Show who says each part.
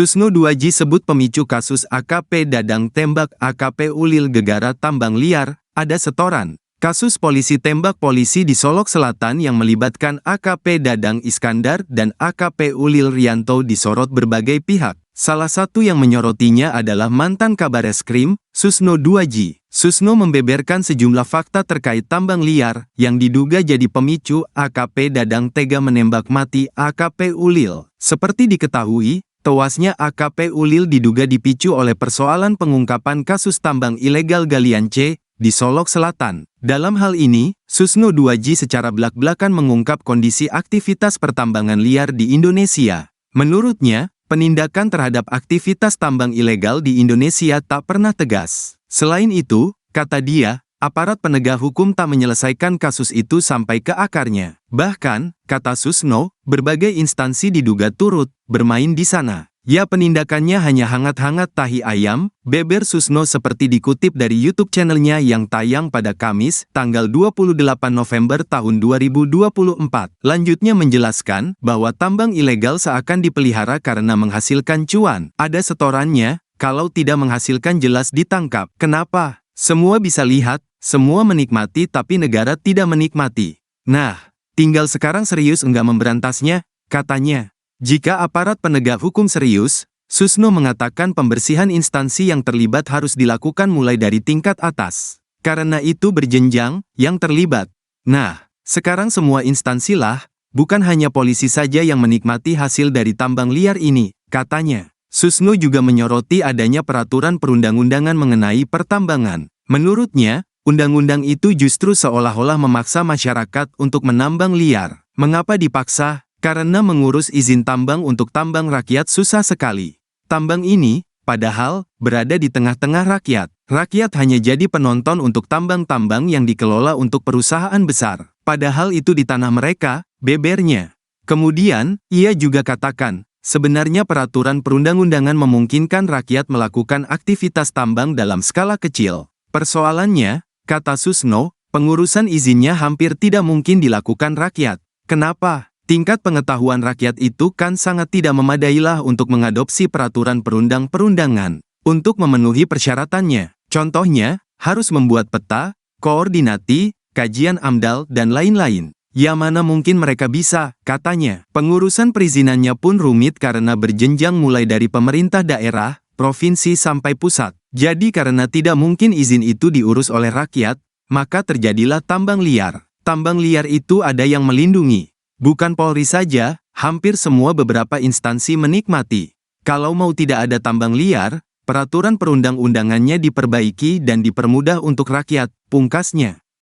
Speaker 1: Susno 2J sebut pemicu kasus AKP Dadang tembak AKP Ulil Gegara tambang liar, ada setoran. Kasus polisi tembak polisi di Solok Selatan yang melibatkan AKP Dadang Iskandar dan AKP Ulil Rianto disorot berbagai pihak. Salah satu yang menyorotinya adalah mantan Kabareskrim, Susno 2J. Susno membeberkan sejumlah fakta terkait tambang liar, yang diduga jadi pemicu AKP Dadang tega menembak mati AKP Ulil. Seperti diketahui, tewasnya AKP Ulil diduga dipicu oleh persoalan pengungkapan kasus tambang ilegal galian C di Solok Selatan. Dalam hal ini, Susno 2J secara belak-belakan mengungkap kondisi aktivitas pertambangan liar di Indonesia. Menurutnya, penindakan terhadap aktivitas tambang ilegal di Indonesia tak pernah tegas. Selain itu, kata dia, aparat penegak hukum tak menyelesaikan kasus itu sampai ke akarnya. Bahkan, kata Susno, berbagai instansi diduga turut bermain di sana. Ya, penindakannya hanya hangat-hangat tahi ayam, beber Susno seperti dikutip dari YouTube channelnya yang tayang pada Kamis, tanggal 28 November tahun 2024. Lanjutnya menjelaskan bahwa tambang ilegal seakan dipelihara karena menghasilkan cuan. Ada setorannya, kalau tidak menghasilkan jelas ditangkap. Kenapa? Semua bisa lihat, semua menikmati tapi negara tidak menikmati. Nah, tinggal sekarang serius enggak memberantasnya, katanya. Jika aparat penegak hukum serius, Susno mengatakan pembersihan instansi yang terlibat harus dilakukan mulai dari tingkat atas. Karena itu berjenjang, yang terlibat. Nah, sekarang semua instansi lah, bukan hanya polisi saja yang menikmati hasil dari tambang liar ini, katanya. Susno juga menyoroti adanya peraturan perundang-undangan mengenai pertambangan. Menurutnya, undang-undang itu justru seolah-olah memaksa masyarakat untuk menambang liar. Mengapa dipaksa? Karena mengurus izin tambang untuk tambang rakyat susah sekali. Tambang ini, padahal, berada di tengah-tengah rakyat. Rakyat hanya jadi penonton untuk tambang-tambang yang dikelola untuk perusahaan besar. Padahal itu di tanah mereka, bebernya. Kemudian, ia juga katakan, sebenarnya peraturan perundang-undangan memungkinkan rakyat melakukan aktivitas tambang dalam skala kecil. Persoalannya, kata Susno, pengurusan izinnya hampir tidak mungkin dilakukan rakyat. Kenapa? Tingkat pengetahuan rakyat itu kan sangat tidak memadailah untuk mengadopsi peraturan perundang-perundangan. Untuk memenuhi persyaratannya, contohnya, harus membuat peta, koordinati, kajian AMDAL, dan lain-lain. Ya mana mungkin mereka bisa, katanya. Pengurusan perizinannya pun rumit karena berjenjang mulai dari pemerintah daerah, provinsi sampai pusat. Jadi karena tidak mungkin izin itu diurus oleh rakyat, maka terjadilah tambang liar. Tambang liar itu ada yang melindungi. Bukan Polri saja, hampir semua beberapa instansi menikmati. Kalau mau tidak ada tambang liar, peraturan perundang-undangannya diperbaiki dan dipermudah untuk rakyat, pungkasnya.